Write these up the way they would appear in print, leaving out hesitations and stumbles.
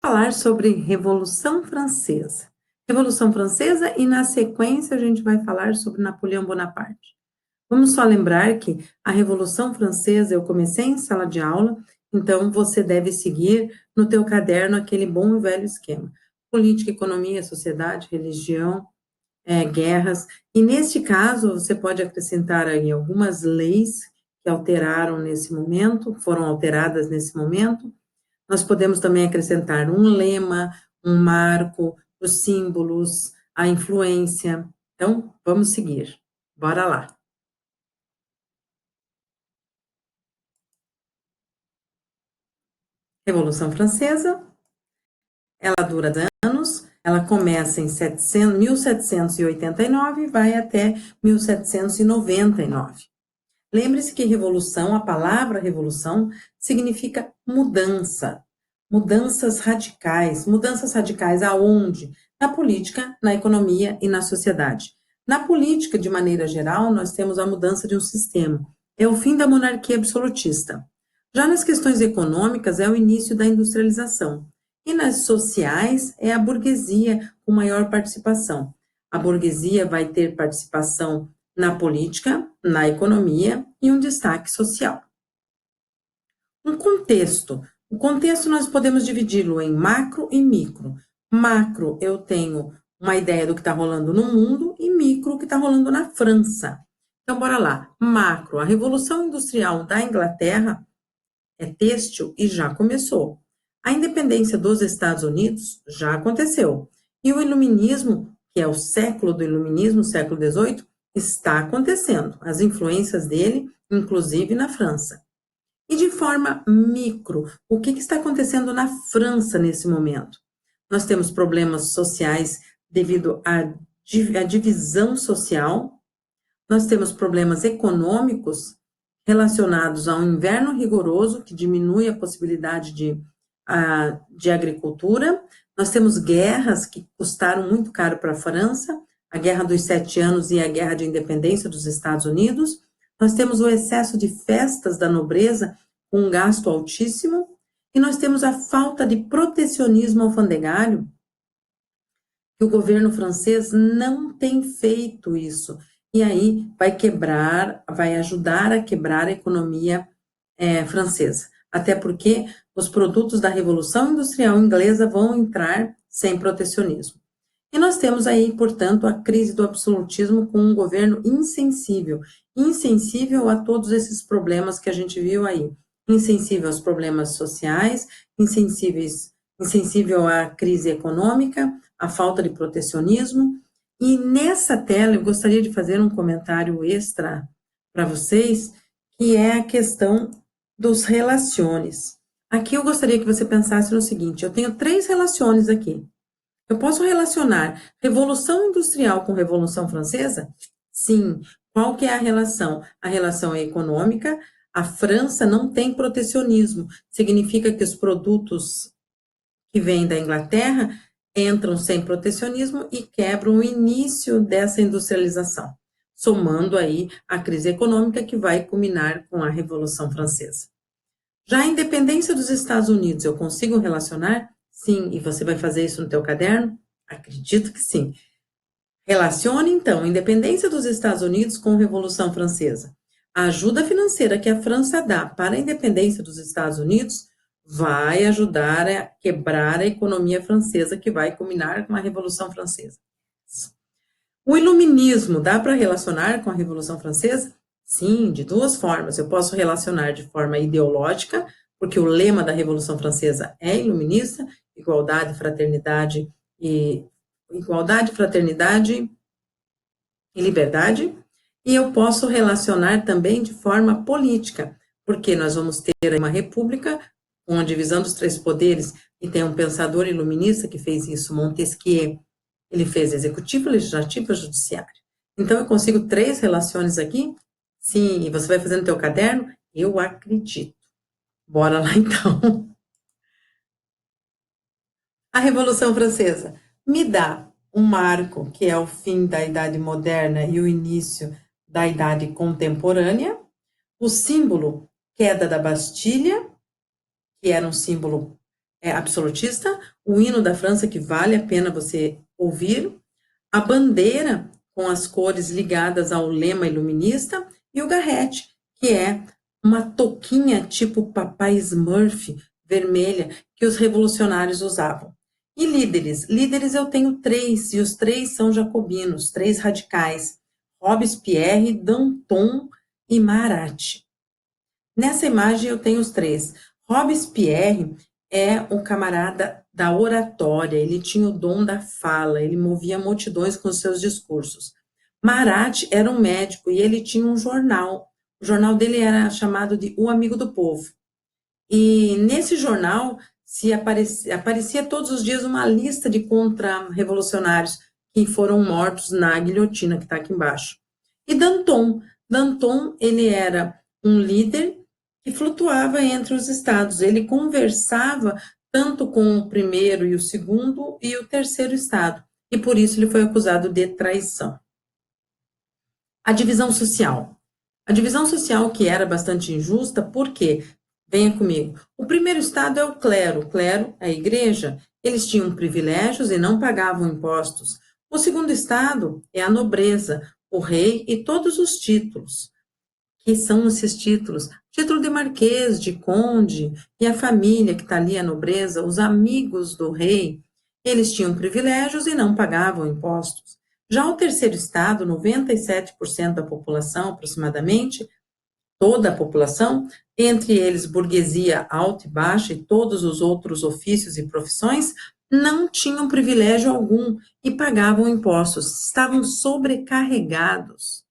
Falar sobre Revolução Francesa. Revolução Francesa e, na sequência, a gente vai falar sobre Napoleão Bonaparte. Vamos só lembrar que a Revolução Francesa eu comecei em sala de aula, então você deve seguir no teu caderno aquele bom e velho esquema. Política, economia, sociedade, religião, guerras. E neste caso, você pode acrescentar aí algumas leis que alteraram nesse momento, foram alteradas nesse momento. Nós podemos também acrescentar um lema, um marco, os símbolos, a influência. Então, vamos seguir. Bora lá. Revolução Francesa, ela dura anos, ela começa em 1789 e vai até 1799. Lembre-se que revolução, a palavra revolução, significa mudança, mudanças radicais aonde? Na política, na economia e na sociedade. Na política, de maneira geral, nós temos a mudança de um sistema, é o fim da monarquia absolutista. Já nas questões econômicas, é o início da industrialização. E nas sociais, é a burguesia com maior participação. A burguesia vai ter participação na política, na economia e um destaque social. Um contexto. O contexto nós podemos dividi-lo em macro e micro. Macro, eu tenho uma ideia do que está rolando no mundo e micro, o que está rolando na França. Então, bora lá. Macro, a Revolução Industrial da Inglaterra é têxtil e já começou. A independência dos Estados Unidos já aconteceu. E o iluminismo, que é o século do iluminismo, o século XVIII, está acontecendo. As influências dele, inclusive na França. E de forma micro, o que está acontecendo na França nesse momento? Nós temos problemas sociais devido à divisão social, nós temos problemas econômicos relacionados a um inverno rigoroso, que diminui a possibilidade de agricultura. Nós temos guerras que custaram muito caro para a França, a Guerra dos 7 Anos e a Guerra de Independência dos Estados Unidos. Nós temos o excesso de festas da nobreza, com um gasto altíssimo. E nós temos a falta de protecionismo alfandegário, que o governo francês não tem feito isso. E aí vai ajudar a quebrar a economia francesa. Até porque os produtos da Revolução Industrial Inglesa vão entrar sem protecionismo. E nós temos aí, portanto, a crise do absolutismo com um governo insensível a todos esses problemas que a gente viu aí. Insensível aos problemas sociais, insensível à crise econômica, à falta de protecionismo. E nessa tela eu gostaria de fazer um comentário extra para vocês, que é a questão dos relaciones. Aqui eu gostaria que você pensasse no seguinte: eu tenho 3 relaciones aqui. Eu posso relacionar Revolução Industrial com Revolução Francesa? Sim. Qual que é a relação? A relação é econômica. A França não tem protecionismo. Significa que os produtos que vêm da Inglaterra entram sem protecionismo e quebram o início dessa industrialização, somando aí a crise econômica que vai culminar com a Revolução Francesa. Já a independência dos Estados Unidos, eu consigo relacionar? Sim, e você vai fazer isso no teu caderno? Acredito que sim. Relacione, então, a independência dos Estados Unidos com a Revolução Francesa. A ajuda financeira que a França dá para a independência dos Estados Unidos vai ajudar a quebrar a economia francesa, que vai culminar com a Revolução Francesa. O iluminismo dá para relacionar com a Revolução Francesa? Sim, de 2 formas. Eu posso relacionar de forma ideológica, porque o lema da Revolução Francesa é iluminista, igualdade, fraternidade e liberdade. E eu posso relacionar também de forma política, porque nós vamos ter uma república com a divisão dos 3 poderes, e tem um pensador iluminista que fez isso, Montesquieu. Ele fez executivo, legislativo e judiciário. Então, eu consigo 3 relações aqui? Sim, e você vai fazer no teu caderno? Eu acredito. Bora lá, então. A Revolução Francesa me dá um marco, que é o fim da Idade Moderna e o início da Idade Contemporânea. O símbolo, queda da Bastilha, que era um símbolo é absolutista, o hino da França, que vale a pena você ouvir, a bandeira com as cores ligadas ao lema iluminista e o garrete, que é uma touquinha tipo Papai Smurf, vermelha, que os revolucionários usavam. E líderes? Líderes eu tenho três, e os três são jacobinos, três radicais, Robespierre, Danton e Marat. Nessa imagem eu tenho os três. Robespierre é um camarada da oratória, ele tinha o dom da fala, ele movia multidões com seus discursos. Marat era um médico e ele tinha um jornal. O jornal dele era chamado de O Amigo do Povo. E nesse jornal aparecia todos os dias uma lista de contra-revolucionários que foram mortos na guilhotina que está aqui embaixo. E Danton, ele era um líder que flutuava entre os estados. Ele conversava tanto com o primeiro e o segundo e o terceiro estado. E por isso ele foi acusado de traição. A divisão social. A divisão social que era bastante injusta, por quê? Venha comigo. O primeiro estado é o clero é a igreja. Eles tinham privilégios e não pagavam impostos. O segundo estado é a nobreza, o rei e todos os títulos. Que são esses títulos? Título de marquês, de conde, e a família que está ali, a nobreza, os amigos do rei, eles tinham privilégios e não pagavam impostos. Já o terceiro estado, 97% da população, aproximadamente, toda a população, entre eles burguesia alta e baixa e todos os outros ofícios e profissões, não tinham privilégio algum e pagavam impostos, estavam sobrecarregados.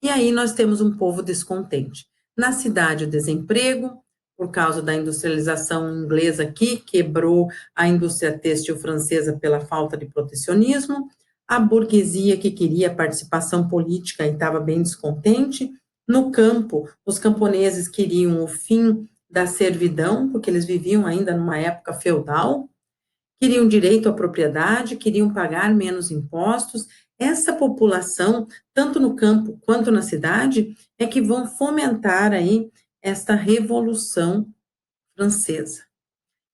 E aí nós temos um povo descontente. Na cidade, o desemprego, por causa da industrialização inglesa que quebrou a indústria têxtil francesa pela falta de protecionismo, a burguesia que queria participação política e estava bem descontente. No campo, os camponeses queriam o fim da servidão, porque eles viviam ainda numa época feudal, queriam direito à propriedade, queriam pagar menos impostos. Essa população, tanto no campo quanto na cidade, é que vão fomentar aí esta Revolução Francesa.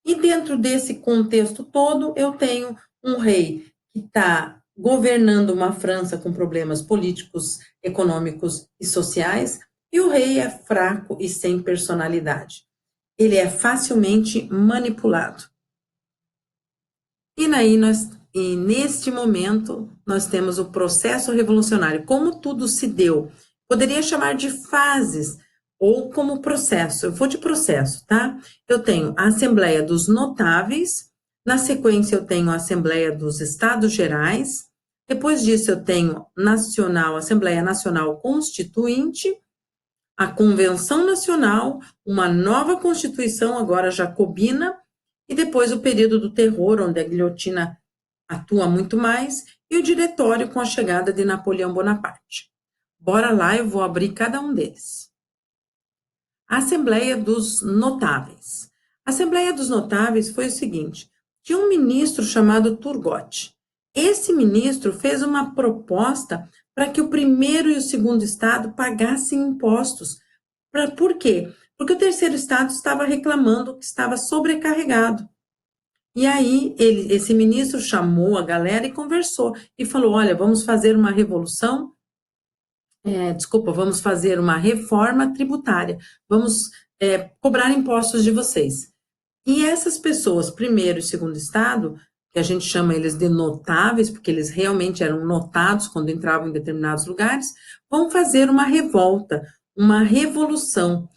E dentro desse contexto todo, eu tenho um rei que está governando uma França com problemas políticos, econômicos e sociais, e o rei é fraco e sem personalidade. Ele é facilmente manipulado. E neste momento, nós temos o processo revolucionário. Como tudo se deu? Poderia chamar de fases ou como processo. Eu vou de processo, tá? Eu tenho a Assembleia dos Notáveis, na sequência eu tenho a Assembleia dos Estados Gerais, depois disso eu tenho Assembleia Nacional Constituinte, a Convenção Nacional, uma nova Constituição, agora jacobina, e depois o período do terror, onde a guilhotina atua muito mais, e o diretório com a chegada de Napoleão Bonaparte. Bora lá, eu vou abrir cada um deles. A Assembleia dos Notáveis. A Assembleia dos Notáveis foi o seguinte: tinha um ministro chamado Turgot. Esse ministro fez uma proposta para que o primeiro e o segundo estado pagassem impostos. Por quê? Porque o terceiro estado estava reclamando que estava sobrecarregado. E aí, esse ministro chamou a galera e conversou, e falou, olha, vamos fazer uma revolução, vamos fazer uma reforma tributária, vamos cobrar impostos de vocês. E essas pessoas, primeiro e segundo estado, que a gente chama eles de notáveis, porque eles realmente eram notados quando entravam em determinados lugares, vão fazer uma revolta, uma revolução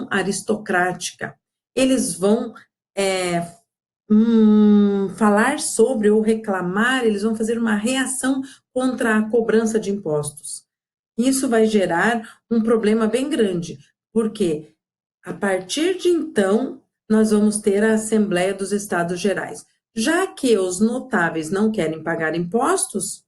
aristocrática. Eles vão falar sobre ou reclamar, eles vão fazer uma reação contra a cobrança de impostos. Isso vai gerar um problema bem grande, porque a partir de então, nós vamos ter a Assembleia dos Estados Gerais. Já que os notáveis não querem pagar impostos,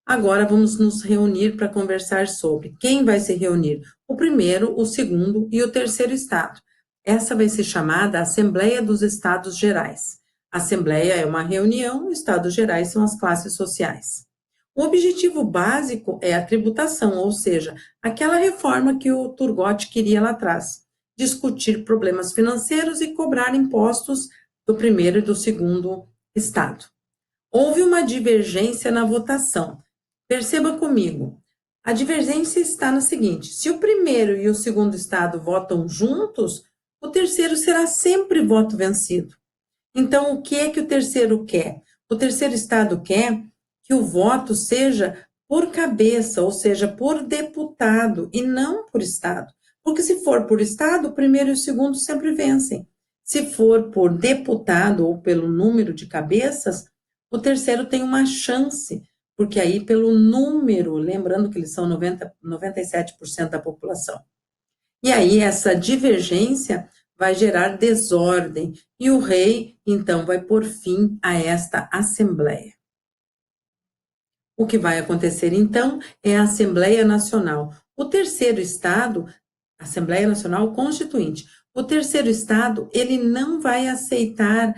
agora vamos nos reunir para conversar sobre quem vai se reunir, o primeiro, o segundo e o terceiro estado. Essa vai ser chamada Assembleia dos Estados Gerais. A Assembleia é uma reunião, os Estados Gerais são as classes sociais. O objetivo básico é a tributação, ou seja, aquela reforma que o Turgot queria lá atrás, discutir problemas financeiros e cobrar impostos do primeiro e do segundo estado. Houve uma divergência na votação. Perceba comigo, a divergência está no seguinte: se o primeiro e o segundo estado votam juntos, o terceiro será sempre voto vencido. Então, o que é que o terceiro quer? O terceiro estado quer que o voto seja por cabeça, ou seja, por deputado, e não por estado. Porque se for por estado, o primeiro e o segundo sempre vencem. Se for por deputado ou pelo número de cabeças, o terceiro tem uma chance, porque aí pelo número, lembrando que eles são 97% da população. E aí essa divergência vai gerar desordem, e o rei, então, vai pôr fim a esta Assembleia. O que vai acontecer, então, é a Assembleia Nacional. O terceiro Estado, Assembleia Nacional Constituinte, o terceiro Estado, ele não vai aceitar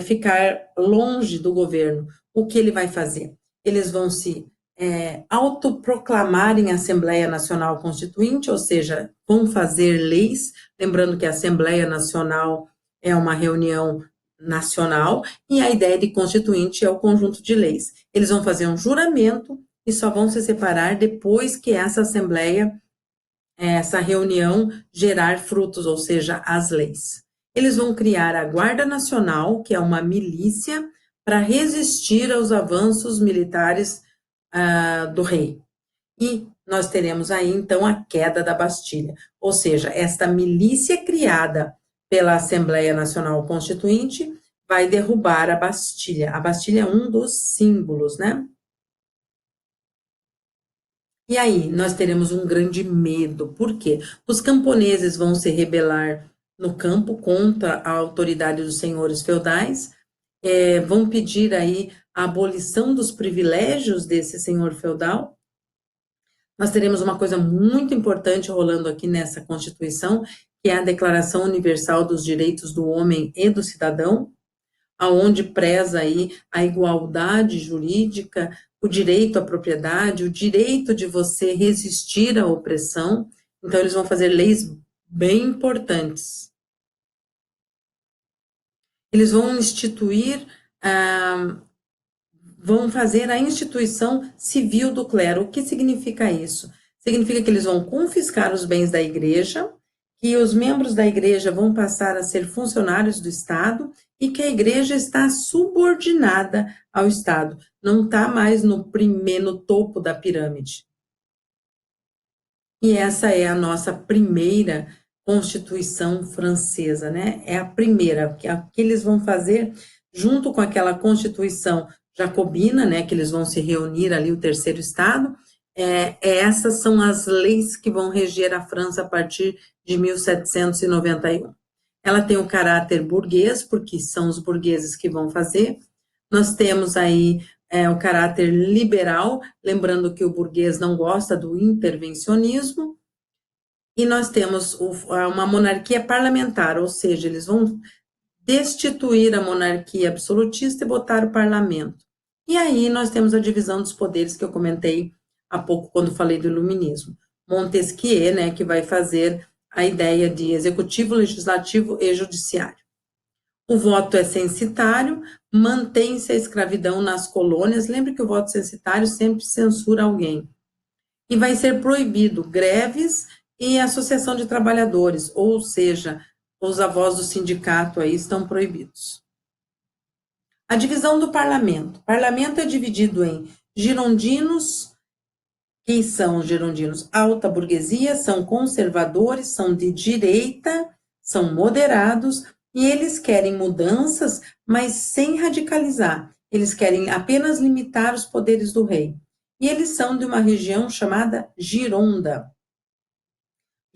ficar longe do governo. O que ele vai fazer? Eles vão se autoproclamarem Assembleia Nacional Constituinte, ou seja, vão fazer leis, lembrando que a Assembleia Nacional é uma reunião nacional, e a ideia de constituinte é o conjunto de leis. Eles vão fazer um juramento e só vão se separar depois que essa Assembleia, essa reunião, gerar frutos, ou seja, as leis. Eles vão criar a Guarda Nacional, que é uma milícia, para resistir aos avanços militares do rei. E nós teremos aí, então, a queda da Bastilha, ou seja, esta milícia criada pela Assembleia Nacional Constituinte vai derrubar a Bastilha. A Bastilha é um dos símbolos, né? E aí, nós teremos um grande medo. Por quê? Os camponeses vão se rebelar no campo contra a autoridade dos senhores feudais, vão pedir aí a abolição dos privilégios desse senhor feudal. Nós teremos uma coisa muito importante rolando aqui nessa Constituição, que é a Declaração Universal dos Direitos do Homem e do Cidadão, aonde preza aí a igualdade jurídica, o direito à propriedade, o direito de você resistir à opressão. Então, eles vão fazer leis bem importantes. Eles vão instituir, vão fazer a instituição civil do clero. O que significa isso? Significa que eles vão confiscar os bens da igreja, que os membros da igreja vão passar a ser funcionários do Estado e que a igreja está subordinada ao Estado, não está mais no topo da pirâmide. E essa é a nossa primeira Constituição francesa, né? É a primeira, que eles vão fazer junto com aquela Constituição jacobina, né? Que eles vão se reunir ali, o terceiro Estado. Essas são as leis que vão reger a França a partir de 1791. Ela tem o caráter burguês, porque são os burgueses que vão fazer. Nós temos aí o caráter liberal, lembrando que o burguês não gosta do intervencionismo. E nós temos uma monarquia parlamentar, ou seja, eles vão destituir a monarquia absolutista e botar o parlamento. E aí nós temos a divisão dos poderes que eu comentei há pouco quando falei do iluminismo. Montesquieu, né, que vai fazer a ideia de executivo, legislativo e judiciário. O voto é censitário, mantém-se a escravidão nas colônias. Lembre que o voto censitário sempre censura alguém. E vai ser proibido greves e associação de trabalhadores, ou seja, os avós do sindicato aí estão proibidos. A divisão do parlamento. O parlamento é dividido em girondinos. Quem são os girondinos? Alta burguesia, são conservadores, são de direita, são moderados, e eles querem mudanças, mas sem radicalizar. Eles querem apenas limitar os poderes do rei. E eles são de uma região chamada Gironda.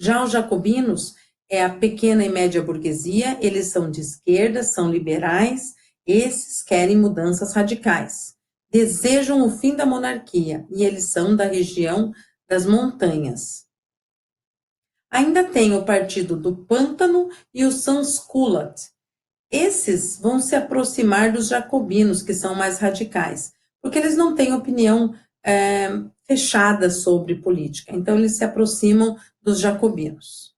Já os jacobinos é a pequena e média burguesia, eles são de esquerda, são liberais, esses querem mudanças radicais. Desejam o fim da monarquia, e eles são da região das montanhas. Ainda tem o partido do Pântano e o Sans-Culotte. Esses vão se aproximar dos jacobinos, que são mais radicais, porque eles não têm opinião fechada sobre política. Então, eles se aproximam dos jacobinos.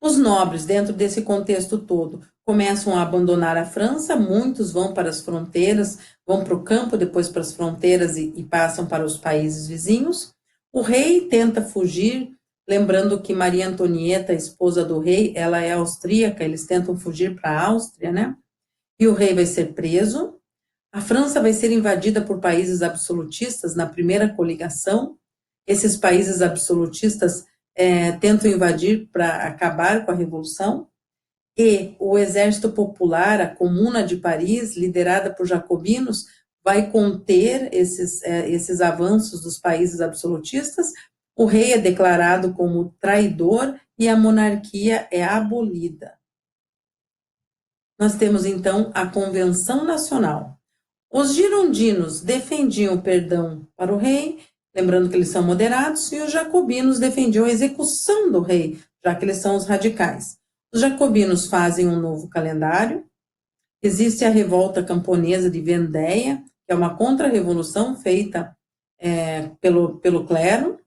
Os nobres, dentro desse contexto todo, começam a abandonar a França, muitos vão para as fronteiras, vão para o campo, depois para as fronteiras e passam para os países vizinhos. O rei tenta fugir, lembrando que Maria Antonieta, esposa do rei, ela é austríaca, eles tentam fugir para a Áustria, né? E o rei vai ser preso. A França vai ser invadida por países absolutistas na primeira coligação. Esses países absolutistas tentam invadir para acabar com a Revolução. E o Exército Popular, a Comuna de Paris, liderada por jacobinos, vai conter esses avanços dos países absolutistas. O rei é declarado como traidor e a monarquia é abolida. Nós temos, então, a Convenção Nacional. Os girondinos defendiam o perdão para o rei, lembrando que eles são moderados, e os jacobinos defendiam a execução do rei, já que eles são os radicais. Os jacobinos fazem um novo calendário. Existe a revolta camponesa de Vendéia, que é uma contra-revolução feita pelo clero.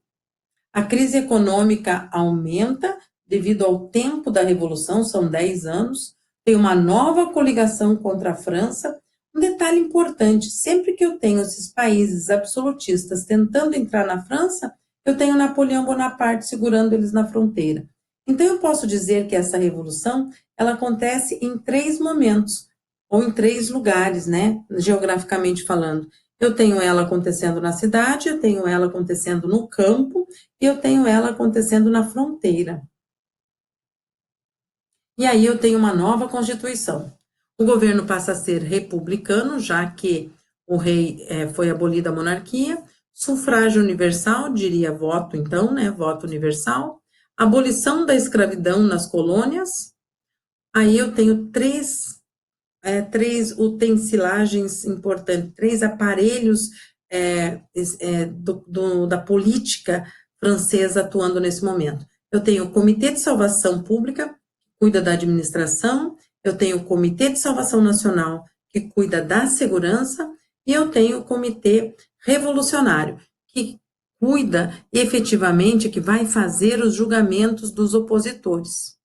A crise econômica aumenta devido ao tempo da revolução, são 10 anos. Tem uma nova coligação contra a França. Um detalhe importante, sempre que eu tenho esses países absolutistas tentando entrar na França, eu tenho Napoleão Bonaparte segurando eles na fronteira. Então, eu posso dizer que essa revolução, ela acontece em 3 momentos, ou em 3 lugares, né, geograficamente falando. Eu tenho ela acontecendo na cidade, eu tenho ela acontecendo no campo, e eu tenho ela acontecendo na fronteira. E aí eu tenho uma nova Constituição. O governo passa a ser republicano, já que o rei foi abolida a monarquia, sufrágio universal, diria voto então, né, voto universal, abolição da escravidão nas colônias. Aí eu tenho três utensilagens importantes, 3 aparelhos da política francesa atuando nesse momento. Eu tenho o Comitê de Salvação Pública, que cuida da administração, eu tenho o Comitê de Salvação Nacional, que cuida da segurança, e eu tenho o Comitê Revolucionário, que cuida efetivamente, que vai fazer os julgamentos dos opositores.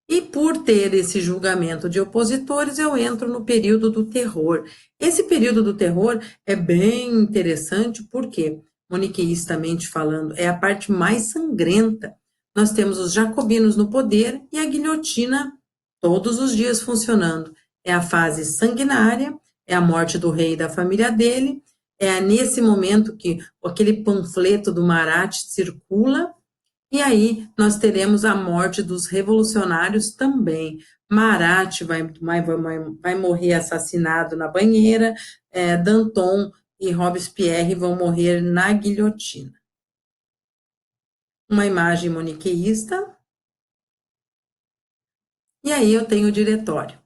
E por ter esse julgamento de opositores, eu entro no período do terror. Esse período do terror é bem interessante, porque, maniqueístamente falando, é a parte mais sangrenta. Nós temos os jacobinos no poder e a guilhotina todos os dias funcionando. É a fase sanguinária, é a morte do rei e da família dele, é nesse momento que aquele panfleto do Marat circula. E aí nós teremos a morte dos revolucionários também. Marat vai morrer assassinado na banheira, Danton e Robespierre vão morrer na guilhotina. Uma imagem maniqueísta. E aí eu tenho o diretório.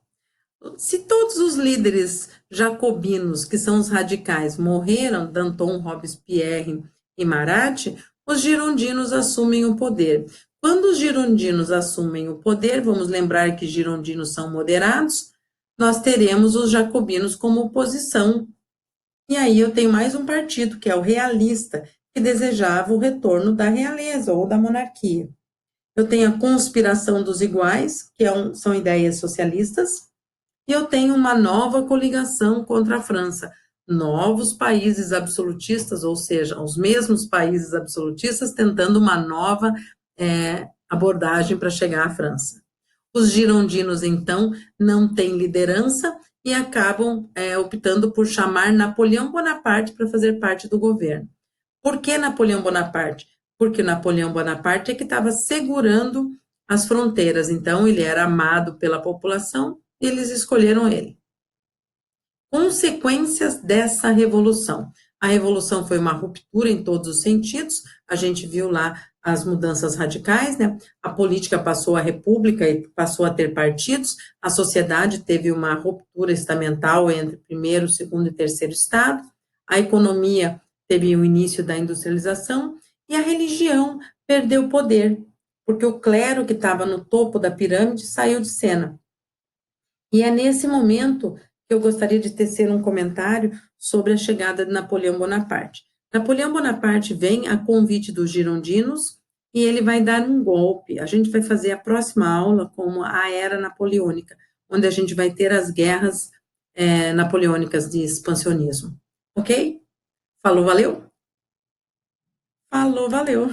Se todos os líderes jacobinos, que são os radicais, morreram, Danton, Robespierre e Marat, os girondinos assumem o poder. Quando os girondinos assumem o poder, vamos lembrar que girondinos são moderados, nós teremos os jacobinos como oposição. E aí eu tenho mais um partido, que é o realista, que desejava o retorno da realeza ou da monarquia. Eu tenho a conspiração dos iguais, que são ideias socialistas, e eu tenho uma nova coligação contra a França. Novos países absolutistas, ou seja, os mesmos países absolutistas tentando uma nova abordagem para chegar à França. Os girondinos, então, não têm liderança e acabam optando por chamar Napoleão Bonaparte para fazer parte do governo. Por que Napoleão Bonaparte? Porque Napoleão Bonaparte é que estava segurando as fronteiras, então ele era amado pela população, eles escolheram ele. Consequências dessa revolução. A revolução foi uma ruptura em todos os sentidos, a gente viu lá as mudanças radicais, né? A política passou à república e passou a ter partidos, a sociedade teve uma ruptura estamental entre primeiro, segundo e terceiro estado, a economia teve o início da industrialização e a religião perdeu poder, porque o clero que estava no topo da pirâmide saiu de cena. E é nesse momento que eu gostaria de tecer um comentário sobre a chegada de Napoleão Bonaparte. Napoleão Bonaparte vem a convite dos girondinos, e ele vai dar um golpe. A gente vai fazer a próxima aula como a Era Napoleônica, onde a gente vai ter as guerras napoleônicas de expansionismo. Ok? Falou, valeu? Falou, valeu.